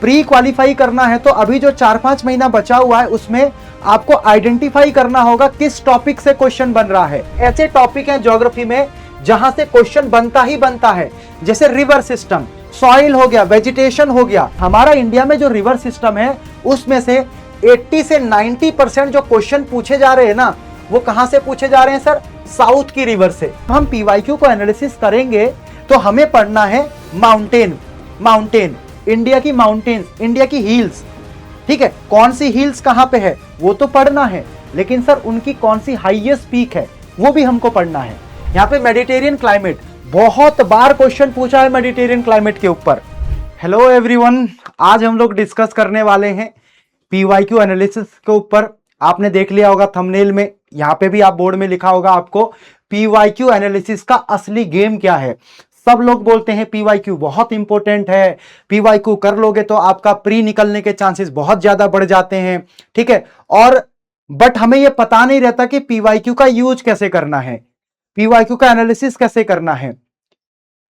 Pre qualify करना है तो अभी जो 4-5 महीना बचा हुआ है उसमें आपको आइडेंटिफाई करना होगा किस टॉपिक से क्वेश्चन बन रहा है। ऐसे टॉपिक हैं ज्योग्राफी में जहां से क्वेश्चन बनता ही बनता है, जैसे रिवर सिस्टम, सॉइल हो गया, वेजिटेशन हो गया। हमारा इंडिया में जो रिवर सिस्टम है उसमें से 80 से 90% जो क्वेश्चन पूछे जा रहे हैं ना, वो कहां से पूछे जा रहे हैं सर? साउथ की रिवर से। हम पीवाईक्यू को एनालिसिस करेंगे तो हमें पढ़ना है माउंटेन, इंडिया की माउंटेन्स, इंडिया की हिल्स। ठीक है, कौन सी हिल्स कहां पे है वो तो पढ़ना है, लेकिन सर उनकी कौन सी हाईएस्ट पीक है वो भी हमको पढ़ना है। यहाँ पे मेडिटेरियन क्लाइमेट, बहुत बार क्वेश्चन पूछा है मेडिटेरियन क्लाइमेट के ऊपर। हेलो एवरीवन, आज हम लोग डिस्कस करने वाले हैं पीवाईक्यू एनालिसिस के ऊपर। आपने देख लिया होगा थंबनेल में, यहाँ पे भी आप बोर्ड में लिखा होगा आपको, पीवाईक्यू एनालिसिस का असली गेम क्या है। सब लोग बोलते हैं पीवाईक्यू बहुत इंपॉर्टेंट है, पीवाईक्यू कर लोगे तो आपका प्री निकलने के चांसेस बहुत ज्यादा बढ़ जाते हैं। ठीक है, और बट हमें यह पता नहीं रहता कि पीवाईक्यू का यूज कैसे करना है, पीवाईक्यू का एनालिसिस कैसे करना है।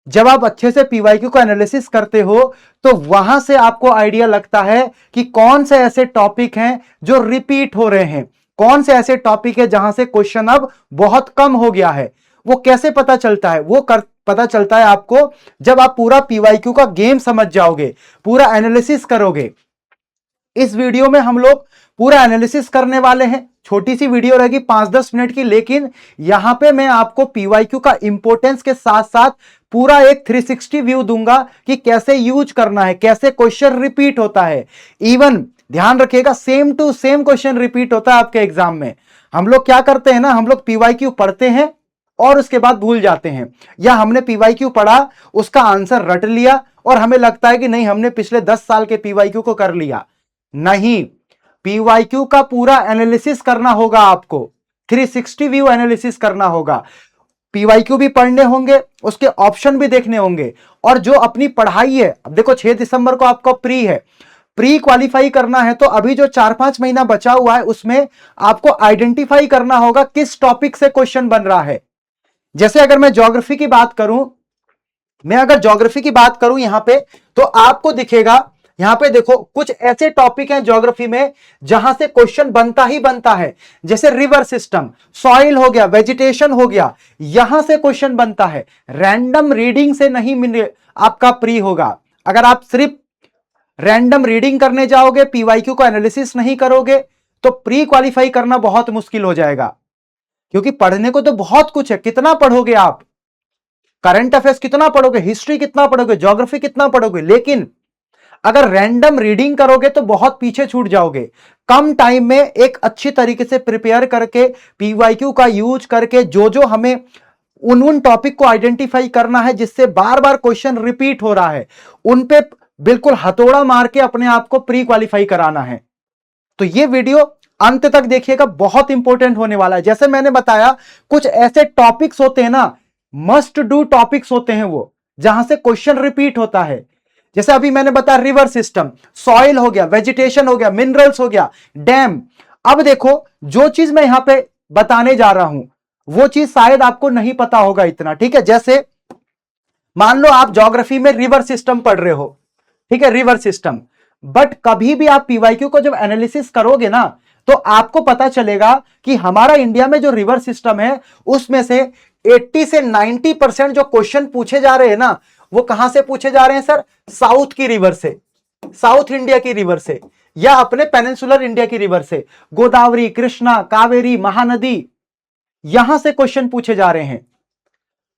जब आप अच्छे से पीवाईक्यू का एनालिसिस करते हो तो वहां से आपको आइडिया लगता है कि कौन से ऐसे टॉपिक हैं जो रिपीट हो रहे हैं, कौन से ऐसे टॉपिक है जहां से क्वेश्चन अब बहुत कम हो गया है। वो कैसे पता चलता है? पता चलता है आपको जब आप पूरा पीवाईक्यू का गेम समझ जाओगे, पूरा एनालिसिस करोगे। इस वीडियो में हम लोग पूरा एनालिसिस करने वाले हैं। छोटी सी वीडियो रहेगी 5-10 मिनट की, लेकिन यहां पे मैं आपको पीवाईक्यू का इंपॉर्टेंस के साथ साथ पूरा एक 360 व्यू दूंगा कि कैसे यूज करना है, कैसे क्वेश्चन रिपीट होता है। इवन ध्यान रखिएगा, same to same question repeat होता है आपके एग्जाम में। हम लोग क्या करते हैं ना, हम लोग पीवाईक्यू पढ़ते हैं और उसके बाद भूल जाते हैं, या हमने पीवाईक्यू पढ़ा, उसका आंसर रट लिया और हमें लगता है कि नहीं हमने पिछले 10 साल के पीवाईक्यू को कर लिया। नहीं, पीवाईक्यू का पूरा एनालिसिस करना होगा आपको, 360 व्यू एनालिसिस करना होगा। पीवाईक्यू भी पढ़ने होंगे, उसके ऑप्शन भी देखने होंगे, और जो अपनी पढ़ाई है, अब देखो 6 दिसंबर को आपका प्री है, प्री क्वालिफाई करना है तो अभी जो 4-5 महीना बचा हुआ है उसमें आपको आइडेंटिफाई करना होगा किस टॉपिक से क्वेश्चन बन रहा है। जैसे अगर मैं ज्योग्राफी की बात करूं, यहां पे तो आपको दिखेगा, यहां पे देखो कुछ ऐसे टॉपिक हैं ज्योग्राफी में जहां से क्वेश्चन बनता ही बनता है, जैसे रिवर सिस्टम, सॉइल हो गया, वेजिटेशन हो गया, यहां से क्वेश्चन बनता है। रैंडम रीडिंग से नहीं मिले आपका प्री होगा। अगर आप सिर्फ रैंडम रीडिंग करने जाओगे, पीवाईक्यू को एनालिसिस नहीं करोगे, तो प्री क्वालिफाई करना बहुत मुश्किल हो जाएगा। क्योंकि पढ़ने को तो बहुत कुछ है, कितना पढ़ोगे आप, करंट अफेयर्स कितना पढ़ोगे, हिस्ट्री कितना पढ़ोगे, ज्योग्राफी कितना पढ़ोगे, लेकिन अगर रैंडम रीडिंग करोगे तो बहुत पीछे छूट जाओगे। कम टाइम में एक अच्छी तरीके से प्रिपेयर करके, पीवाईक्यू का यूज करके, जो हमें उन टॉपिक को आइडेंटिफाई करना है जिससे बार बार क्वेश्चन रिपीट हो रहा है, उन पे बिल्कुल हथौड़ा मार के अपने आप को प्री क्वालिफाई कराना है। तो ये वीडियो अंत तक देखिएगा, बहुत इंपॉर्टेंट होने वाला है। जैसे मैंने बताया, कुछ ऐसे टॉपिक्स होते हैं ना, मस्ट डू टॉपिक्स होते हैं वो, जहां से क्वेश्चन रिपीट होता है। जैसे अभी मैंने बताया रिवर सिस्टम, सॉइल हो गया, वेजिटेशन हो गया, मिनरल्स हो गया, डैम। अब देखो, जो चीज मैं यहां पे बताने जा रहा हूं वो चीज शायद आपको नहीं पता होगा इतना। ठीक है, जैसे मान लो आप ज्योग्राफी में रिवर सिस्टम पढ़ रहे हो, ठीक है, रिवर सिस्टम, बट कभी भी आप पीवाईक्यू को जब एनालिसिस करोगे ना तो आपको पता चलेगा कि हमारा इंडिया में जो रिवर सिस्टम है उसमें से 80 से 90% जो क्वेश्चन पूछे जा रहे हैं ना, वो कहां से पूछे जा रहे हैं सर? साउथ की रिवर से, साउथ इंडिया की रिवर से, या अपने पेनिनसुलर इंडिया की रिवर से, गोदावरी, कृष्णा, कावेरी, महानदी, यहां से क्वेश्चन पूछे जा रहे हैं।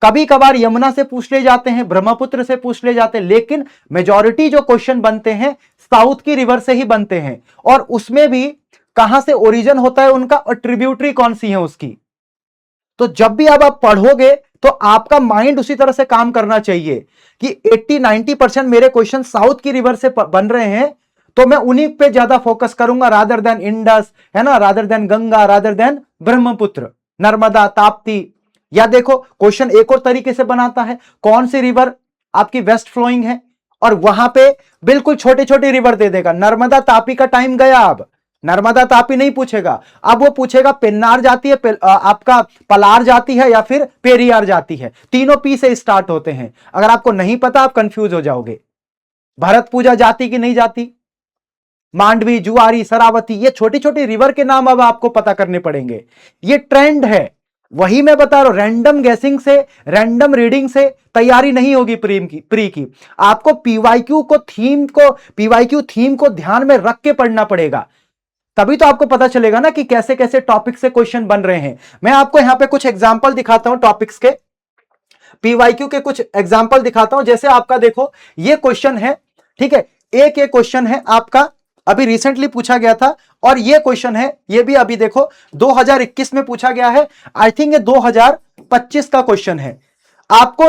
कभी कभार यमुना से पूछ ले जाते हैं, ब्रह्मपुत्र से पूछ ले जाते हैं, लेकिन मेजॉरिटी जो क्वेश्चन बनते हैं साउथ की रिवर से ही बनते हैं। और उसमें भी कहां से ओरिजिन होता है उनका, और ट्रिब्यूटरी कौन सी है उसकी। तो जब भी अब आप पढ़ोगे तो आपका माइंड उसी तरह से काम करना चाहिए कि 80-90% मेरे क्वेश्चन साउथ की रिवर से बन रहे हैं, तो मैं उन्हीं पे ज्यादा फोकस करूंगा, रादर देन इंडस, है ना, rather than Ganga, rather than Brahmaputra, Narmada, Tapti. या देखो क्वेश्चन एक और तरीके से बनाता है, कौन सी रिवर आपकी वेस्ट फ्लोइंग है, और वहां पे बिल्कुल छोटे छोटे रिवर दे देगा। नर्मदा तापी का टाइम गया, अब नर्मदा तापी नहीं पूछेगा, अब वो पूछेगा पेन्नार जाती है, आपका पलार जाती है, या फिर पेरियार जाती है। तीनों पी से स्टार्ट होते हैं। अगर आपको नहीं पता आप कंफ्यूज हो जाओगे। भरत पूजा जाती कि नहीं जाती? मांडवी, जुआरी, शरावती, ये छोटी छोटी रिवर के नाम अब आपको पता करने पड़ेंगे। ये ट्रेंड है, वही मैं बता रहा हूं। रैंडम गैसिंग से, रैंडम रीडिंग से तैयारी नहीं होगी प्री की। आपको पीवाईक्यू थीम को ध्यान में रख के पढ़ना पड़ेगा, तभी तो आपको पता चलेगा ना कि कैसे कैसे टॉपिक से क्वेश्चन बन रहे हैं। मैं आपको यहां पे कुछ एग्जांपल दिखाता हूं टॉपिक्स के, पीवाईक्यू के कुछ एग्जांपल दिखाता हूं। जैसे आपका देखो ये क्वेश्चन है, ठीक है, एक ये क्वेश्चन है आपका अभी रिसेंटली पूछा गया था, और ये क्वेश्चन है, ये भी अभी देखो 2021 में पूछा गया है। आई थिंक ये 2025 का क्वेश्चन है। आपको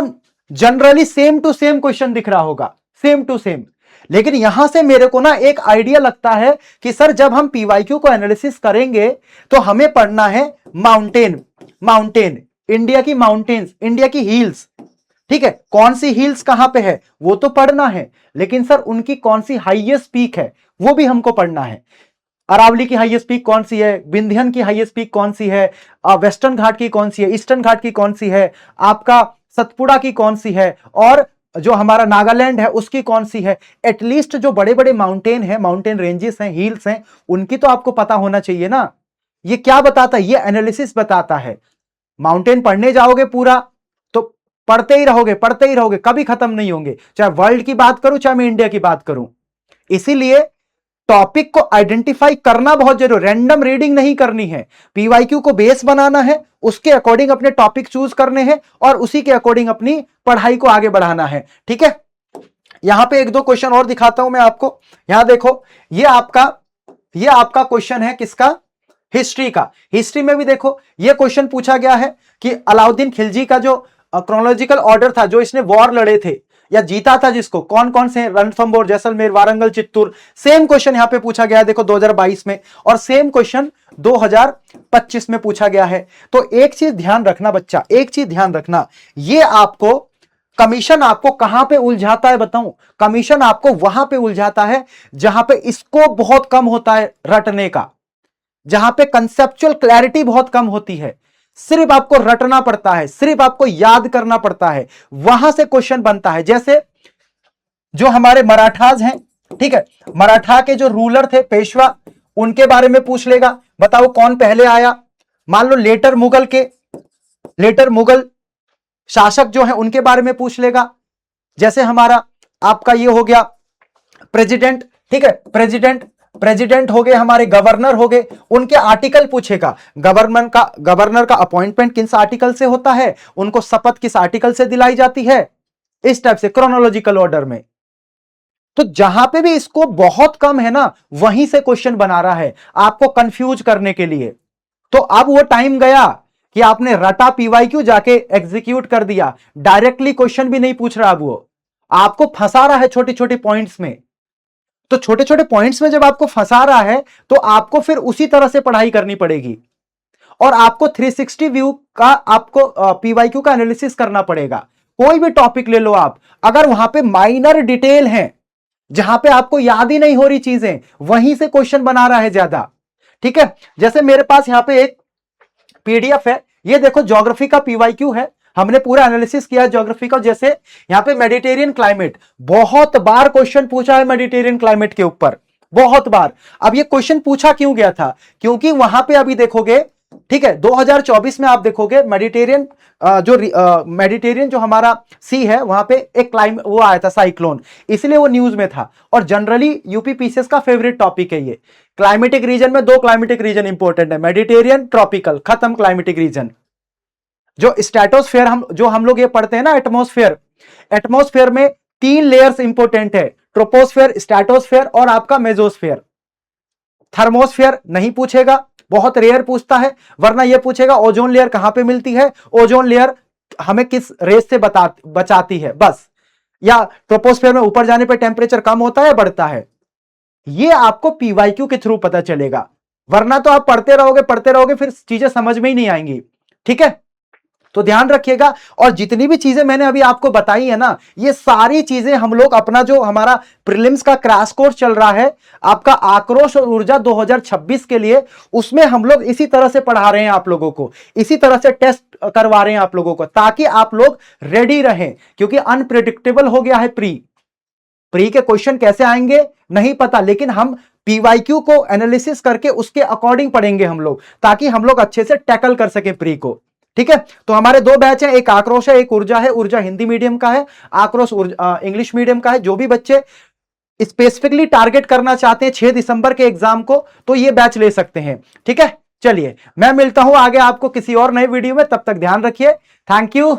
generally same to same question दिख रहा होगा, सेम टू सेम, लेकिन यहां से मेरे को ना एक आइडिया लगता है कि सर जब हम पीवाईक्यू को एनालिसिस करेंगे तो हमें पढ़ना है माउंटेन, इंडिया की माउंटेन्स, इंडिया की हिल्स, ठीक है, कौन सी हिल्स कहां पे है वो तो पढ़ना है, लेकिन सर उनकी कौन सी हाईएस्ट पीक है वो भी हमको पढ़ना है। अरावली की हाईएस्ट पीक कौन सी है, विंध्यन की हाईएस्ट पीक कौन सी है, वेस्टर्न घाट की कौन सी है, ईस्टर्न घाट की कौन सी है, आपका सतपुड़ा की कौन सी है, और जो हमारा नागालैंड है उसकी कौन सी है। एटलीस्ट जो बड़े बड़े माउंटेन है, माउंटेन रेंजेस हैं, हिल्स हैं, उनकी तो आपको पता होना चाहिए ना। ये क्या बताता है? ये एनालिसिस बताता है। माउंटेन पढ़ने जाओगे पूरा तो पढ़ते ही रहोगे, कभी खत्म नहीं होंगे, चाहे वर्ल्ड की बात करूं चाहे मैं इंडिया की बात करूं। इसीलिए टॉपिक को आइडेंटिफाई करना बहुत जरूरी, रैंडम रीडिंग नहीं करनी है। पीवाईक्यू को बेस बनाना है, उसके अकॉर्डिंग अपने टॉपिक चूज करने हैं और उसी के अकॉर्डिंग अपनी पढ़ाई को आगे बढ़ाना है, ठीक है। यहां पे एक दो क्वेश्चन और दिखाता हूं मैं आपको। यहां देखो, ये आपका क्वेश्चन है किसका? हिस्ट्री का। हिस्ट्री में भी देखो ये क्वेश्चन पूछा गया है कि अलाउद्दीन खिलजी का जो क्रोनोलॉजिकल ऑर्डर था, जो इसने वॉर लड़े थे या जीता था जिसको, कौन कौन से, रणथंबोर, जैसलमेर, वारंगल, चित्तूर, सेम क्वेश्चन यहां पे पूछा गया है देखो 2022 में, और सेम क्वेश्चन 2025 में पूछा गया है। तो एक चीज ध्यान रखना बच्चा, एक चीज ध्यान रखना, ये आपको कमीशन आपको कहां पे उलझाता है बताऊं? कमीशन आपको वहां पे उलझाता है जहां पे स्कोप बहुत कम होता है रटने का, जहां पे कंसेप्चुअल क्लैरिटी बहुत कम होती है, सिर्फ आपको रटना पड़ता है, सिर्फ आपको याद करना पड़ता है, वहां से क्वेश्चन बनता है। जैसे जो हमारे मराठाज हैं, ठीक है, मराठा के जो रूलर थे पेशवा, उनके बारे में पूछ लेगा, बताओ कौन पहले आया। मान लो लेटर मुगल शासक जो है उनके बारे में पूछ लेगा। जैसे हमारा आपका ये हो गया प्रेसिडेंट, ठीक है, प्रेसिडेंट हो गए, हमारे गवर्नर हो गए, उनके आर्टिकल पूछेगा। गवर्नर का अपॉइंटमेंट किस आर्टिकल से होता है, उनको शपथ किस आर्टिकल से दिलाई जाती है, इस टाइप से क्रोनोलॉजिकल ऑर्डर में। तो जहां पे भी इसको बहुत कम है ना, वहीं से क्वेश्चन बना रहा है आपको कंफ्यूज करने के लिए। तो अब वो टाइम गया कि आपने रटा पीवाईक्यू जाके एग्जीक्यूट कर दिया, डायरेक्टली क्वेश्चन भी नहीं पूछ रहा, अब वो आपको फंसा रहा है छोटे छोटे पॉइंट्स में। तो छोटे छोटे पॉइंट्स में जब आपको फंसा रहा है तो आपको फिर उसी तरह से पढ़ाई करनी पड़ेगी, और आपको 360 व्यू का, आपको पीवाईक्यू का एनालिसिस करना पड़ेगा। कोई भी टॉपिक ले लो आप, अगर वहां पे माइनर डिटेल है, जहां पे आपको याद ही नहीं हो रही चीजें, वहीं से क्वेश्चन बना रहा है ज्यादा, ठीक है। जैसे मेरे पास यहां पे एक पीडीएफ है, ये देखो ज्योग्राफी का पीवाईक्यू है, हमने पूरा एनालिसिस किया ज्योग्राफी का। जैसे यहां पे मेडिटेरियन क्लाइमेट, बहुत बार क्वेश्चन पूछा है मेडिटेरियन क्लाइमेट के ऊपर, बहुत बार। अब ये क्वेश्चन पूछा क्यों गया था? क्योंकि वहां पे अभी देखोगे, ठीक है, 2024 में आप देखोगे मेडिटेरियन मेडिटेरियन जो हमारा सी है, वहां पे एक क्लाइमेट वो आया था साइक्लोन, इसलिए वो न्यूज में था। और जनरली यूपी पीसीएस का फेवरेट टॉपिक है ये। क्लाइमेटिक रीजन में दो क्लाइमेटिक रीजन इंपॉर्टेंट है, मेडिटेरियन, ट्रॉपिकल, खत्म क्लाइमेटिक रीजन। जो स्ट्रेटोस्फेयर हम लोग ये पढ़ते हैं ना, एटमॉस्फेयर में 3 लेयर्स इंपॉर्टेंट है, ट्रोपोस्फेयर, स्ट्रेटोस्फेयर और आपका मेसोस्फेयर। थर्मोस्फेयर नहीं पूछेगा, बहुत रेयर पूछता है, वरना यह पूछेगा ओजोन लेयर कहां पे मिलती है, ओजोन लेयर हमें किस रेस से बचाती है, बस। या ट्रोपोस्फेयर में ऊपर जाने पर टेम्परेचर कम होता है, बढ़ता है। यह आपको पीवाईक्यू के थ्रू पता चलेगा, वरना तो आप पढ़ते रहोगे फिर चीजें समझ में ही नहीं आएंगी, ठीक है। तो ध्यान रखिएगा। और जितनी भी चीजें मैंने अभी आपको बताई है ना, ये सारी चीजें हम लोग अपना जो हमारा प्रीलिम्स का क्रैश कोर्स चल रहा है, आपका आक्रोश और ऊर्जा 2026 के लिए, उसमें हम लोग इसी तरह से पढ़ा रहे हैं आप लोगों को, इसी तरह से टेस्ट करवा रहे हैं आप लोगों को, ताकि आप लोग रेडी रहें, क्योंकि अनप्रिडिक्टेबल हो गया है प्री। प्री के क्वेश्चन कैसे आएंगे नहीं पता, लेकिन हम पीवाईक्यू को एनालिसिस करके उसके अकॉर्डिंग पढ़ेंगे हम लोग, ताकि हम लोग अच्छे से टैकल कर सके प्री को। ठीक है, तो हमारे दो बैच हैं, एक आक्रोश है, एक ऊर्जा है। ऊर्जा हिंदी मीडियम का है, आक्रोश इंग्लिश मीडियम का है। जो भी बच्चे स्पेसिफिकली टारगेट करना चाहते हैं 6 दिसंबर के एग्जाम को, तो ये बैच ले सकते हैं। ठीक है, चलिए मैं मिलता हूं आगे आपको किसी और नए वीडियो में, तब तक ध्यान रखिए। Thank you.